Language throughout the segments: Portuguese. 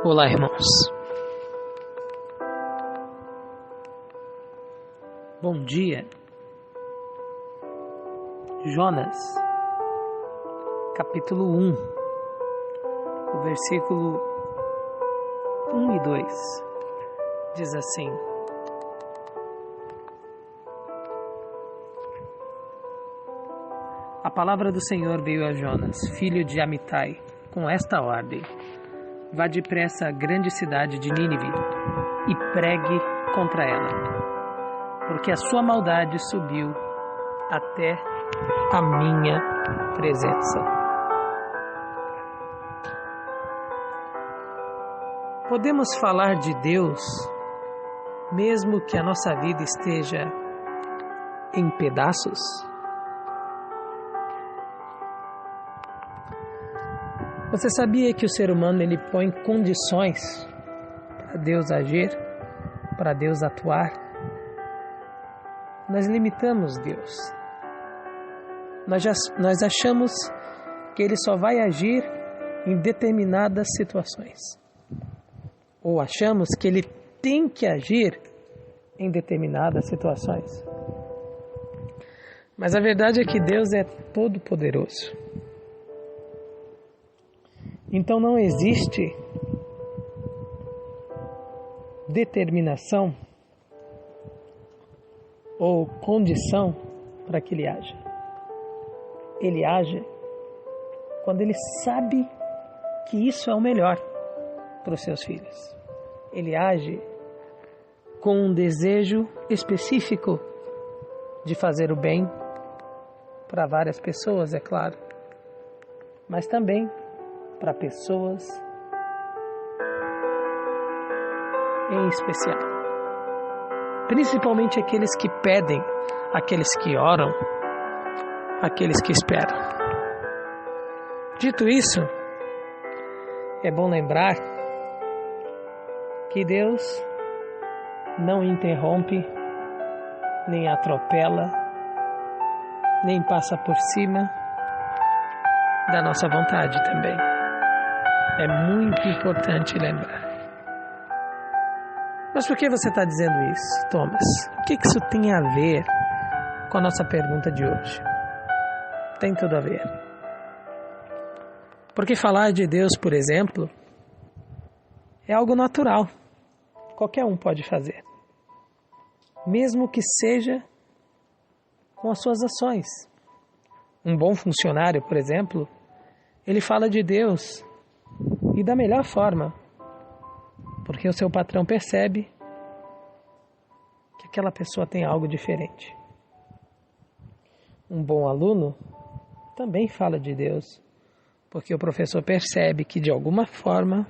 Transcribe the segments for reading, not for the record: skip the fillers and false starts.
Olá, irmãos. Bom dia. Jonas, capítulo 1, o versículo 1 e 2, diz assim: A palavra do Senhor veio a Jonas, filho de Amitai, com esta ordem: Vá depressa à grande cidade de Nínive e pregue contra ela, porque a sua maldade subiu até a minha presença. Podemos falar de Deus mesmo que a nossa vida esteja em pedaços? Você sabia que o ser humano ele põe condições para Deus agir, para Deus atuar? Nós limitamos Deus. Nós achamos que Ele só vai agir em determinadas situações. Ou achamos que Ele tem que agir em determinadas situações. Mas a verdade é que Deus é todo-poderoso. Então não existe determinação ou condição para que Ele haja. Ele age quando Ele sabe que isso é o melhor para os seus filhos. Ele age com um desejo específico de fazer o bem para várias pessoas, é claro, mas também para pessoas em especial. Principalmente aqueles que pedem, aqueles que oram, aqueles que esperam. Dito isso, é bom lembrar que Deus não interrompe, nem atropela, nem passa por cima da nossa vontade também. É muito importante lembrar. Mas por que você está dizendo isso, Thomas? O que isso tem a ver com a nossa pergunta de hoje? Tem tudo a ver. Porque falar de Deus, por exemplo, é algo natural. Qualquer um pode fazer. Mesmo que seja com as suas ações. Um bom funcionário, por exemplo, ele fala de Deus e da melhor forma, porque o seu patrão percebe que aquela pessoa tem algo diferente. Um bom aluno também fala de Deus, porque o professor percebe que de alguma forma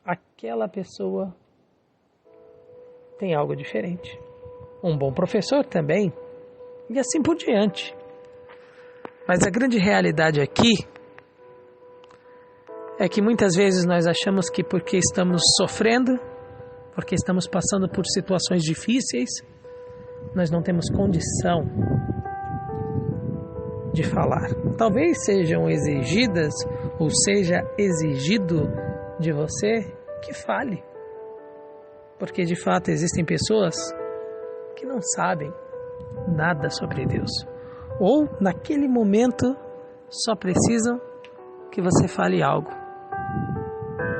aquela pessoa tem algo diferente. Um bom professor também, e assim por diante. Mas a grande realidade aqui é que muitas vezes nós achamos que porque estamos sofrendo, porque estamos passando por situações difíceis, nós não temos condição de falar. Talvez sejam exigidas, ou seja exigido de você que fale. Porque de fato existem pessoas que não sabem nada sobre Deus. Ou naquele momento só precisam que você fale algo.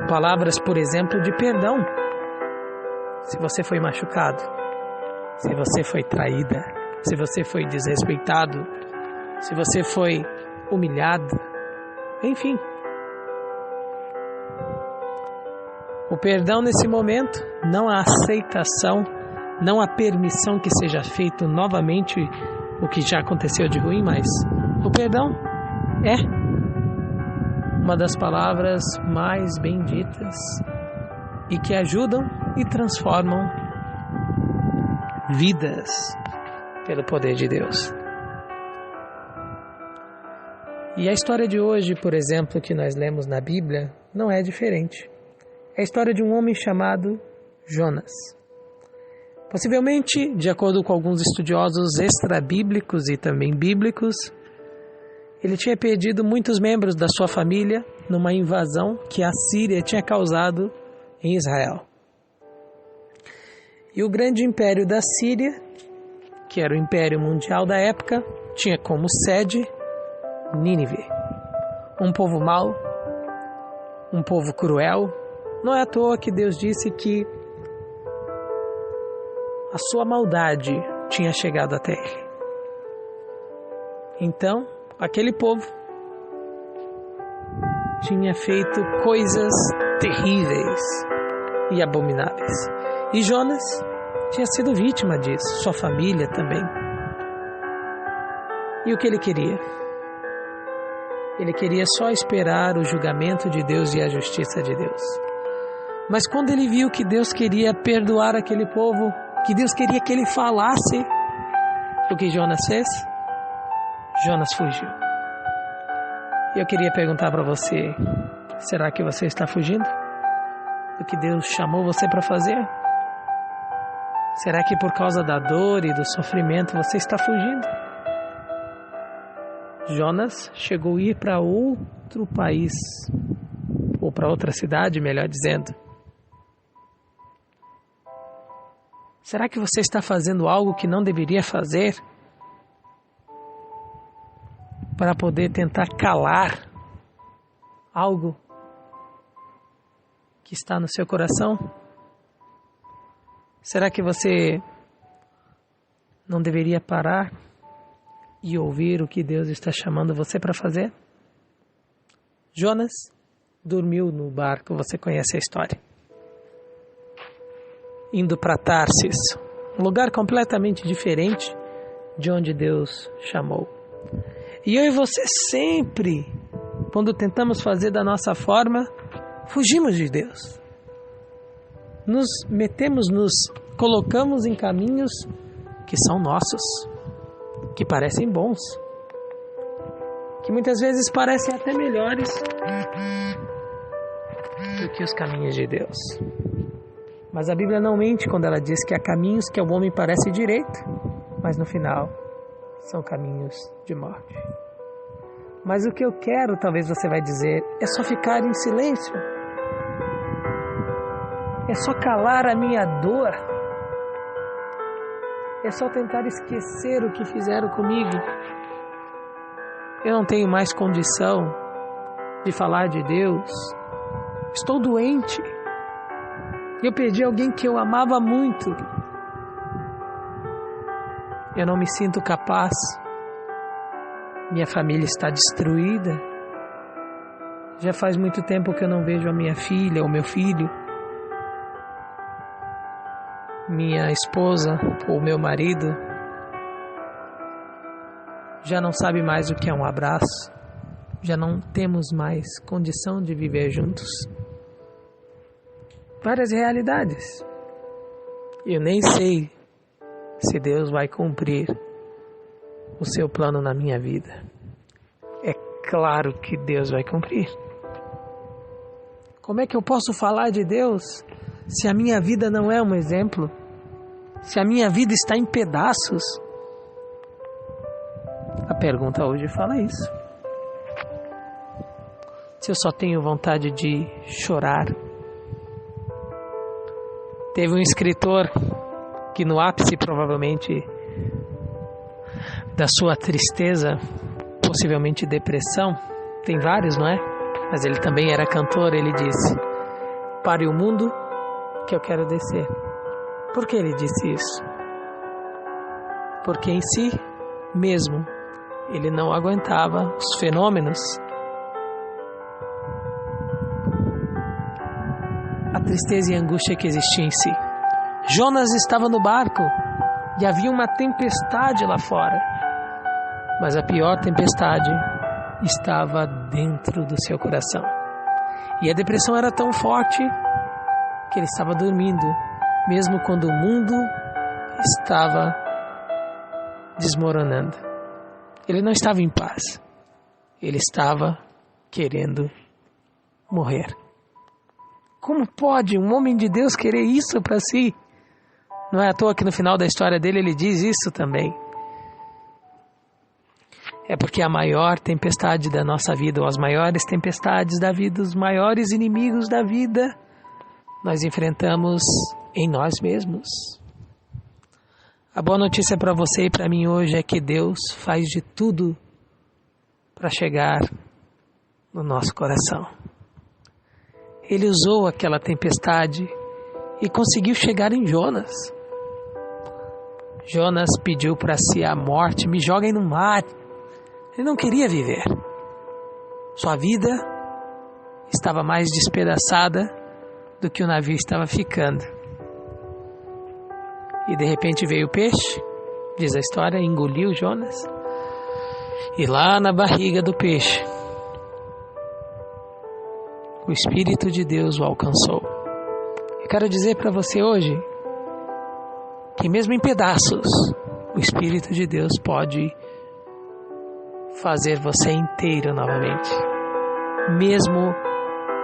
Palavras, por exemplo, de perdão. Se você foi machucado, se você foi traída, se você foi desrespeitado, se você foi humilhado, enfim. O perdão nesse momento, não a aceitação, não a permissão que seja feito novamente o que já aconteceu de ruim, mas o perdão é uma das palavras mais benditas e que ajudam e transformam vidas pelo poder de Deus. E a história de hoje, por exemplo, que nós lemos na Bíblia, não é diferente. É a história de um homem chamado Jonas. Possivelmente, de acordo com alguns estudiosos extra-bíblicos e também bíblicos, ele tinha perdido muitos membros da sua família numa invasão que a Síria tinha causado em Israel. E o grande império da Síria, que era o império mundial da época, tinha como sede Nínive. Um povo mau, um povo cruel. Não é à toa que Deus disse que a sua maldade tinha chegado até ele. Então, aquele povo tinha feito coisas terríveis e abomináveis. E Jonas tinha sido vítima disso, sua família também. E o que ele queria? Ele queria só esperar o julgamento de Deus e a justiça de Deus. Mas quando ele viu que Deus queria perdoar aquele povo, que Deus queria que ele falasse, o que Jonas fez? Jonas fugiu. E eu queria perguntar para você, será que você está fugindo do que Deus chamou você para fazer? Será que por causa da dor e do sofrimento você está fugindo? Jonas chegou a ir para outro país, ou para outra cidade, melhor dizendo. Será que você está fazendo algo que não deveria fazer para poder tentar calar algo que está no seu coração? Será que você não deveria parar e ouvir o que Deus está chamando você para fazer? Jonas dormiu no barco, você conhece a história. Indo para Tarsis, um lugar completamente diferente de onde Deus chamou. E eu e você sempre, quando tentamos fazer da nossa forma, fugimos de Deus. Nos colocamos em caminhos que são nossos, que parecem bons, que muitas vezes parecem até melhores do que os caminhos de Deus. Mas a Bíblia não mente quando ela diz que há caminhos que ao homem parece direito, mas no final são caminhos de morte. Mas o que eu quero, talvez você vai dizer, é só ficar em silêncio. É só calar a minha dor. É só tentar esquecer o que fizeram comigo. Eu não tenho mais condição de falar de Deus. Estou doente. Eu perdi alguém que eu amava muito. Eu não me sinto capaz. Minha família está destruída. Já faz muito tempo que eu não vejo a minha filha ou meu filho. Minha esposa ou meu marido já não sabe mais o que é um abraço. Já não temos mais condição de viver juntos. Várias realidades. Eu nem sei se Deus vai cumprir o seu plano na minha vida. É claro que Deus vai cumprir. Como é que eu posso falar de Deus se a minha vida não é um exemplo? Se a minha vida está em pedaços? A pergunta hoje fala isso. Se eu só tenho vontade de chorar. Teve um escritor que no ápice provavelmente da sua tristeza, possivelmente depressão, tem vários, não é? Mas ele também era cantor, ele disse: "Pare o mundo que eu quero descer". Por que ele disse isso? Porque em si mesmo ele não aguentava os fenômenos, a tristeza e a angústia que existia em si. Jonas estava no barco e havia uma tempestade lá fora, mas a pior tempestade estava dentro do seu coração. E a depressão era tão forte que ele estava dormindo, mesmo quando o mundo estava desmoronando. Ele não estava em paz. Ele estava querendo morrer. Como pode um homem de Deus querer isso para si? Não é à toa que no final da história dele ele diz isso também. é porque a maior tempestade da nossa vida, ou as maiores tempestades da vida, os maiores inimigos da vida, nós enfrentamos em nós mesmos. A boa notícia para você e para mim hoje é que Deus faz de tudo para chegar no nosso coração. Ele usou aquela tempestade e conseguiu chegar em Jonas. Jonas pediu para si a morte, me joguem no mar. Ele não queria viver. Sua vida estava mais despedaçada do que o navio estava ficando. E de repente veio o peixe, diz a história, engoliu Jonas. E lá na barriga do peixe, o Espírito de Deus o alcançou. Eu quero dizer para você hoje que mesmo em pedaços, o Espírito de Deus pode fazer você inteiro novamente. Mesmo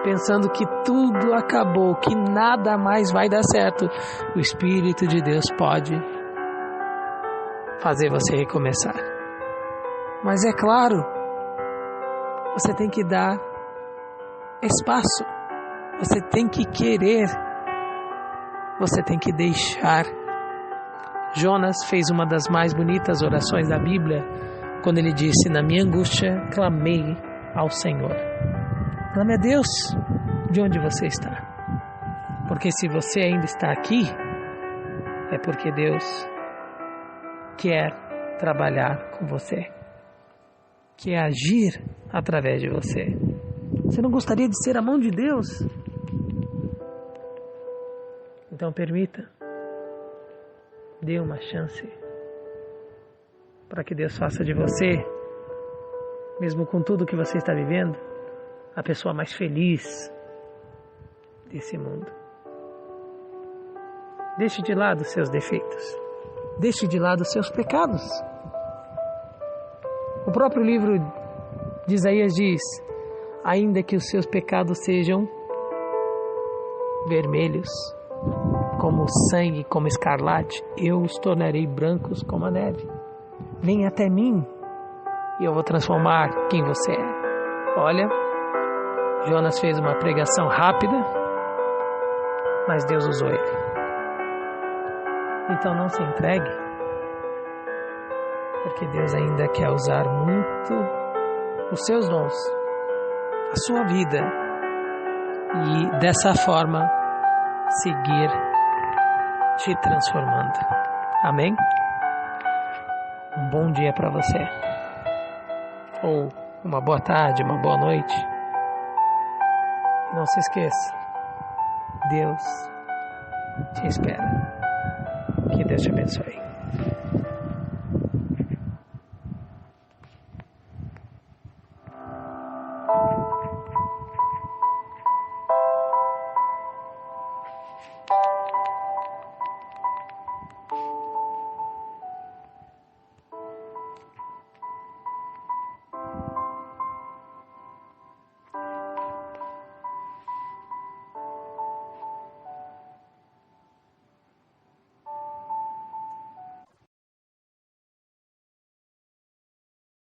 pensando que tudo acabou, que nada mais vai dar certo, o Espírito de Deus pode fazer você recomeçar. Mas é claro, você tem que dar espaço, você tem que querer, você tem que deixar. Jonas fez uma das mais bonitas orações da Bíblia, quando ele disse: na minha angústia clamei ao Senhor. Clame a Deus de onde você está, porque se você ainda está aqui, é porque Deus quer trabalhar com você, quer agir através de você. Você não gostaria de ser a mão de Deus? Então permita, dê uma chance para que Deus faça de você, mesmo com tudo que você está vivendo, a pessoa mais feliz desse mundo. Deixe de lado os seus defeitos, deixe de lado os seus pecados. O próprio livro de Isaías diz: ainda que os seus pecados sejam vermelhos, como o sangue, como escarlate, eu os tornarei brancos como a neve. Venha até mim e eu vou transformar quem você é. Olha, Jonas fez uma pregação rápida, mas Deus usou ele. Então não se entregue, porque Deus ainda quer usar muito os seus dons, a sua vida, e dessa forma seguir te transformando. Amém? Um bom dia para você, ou uma boa tarde, uma boa noite. Não se esqueça, Deus te espera. Que Deus te abençoe.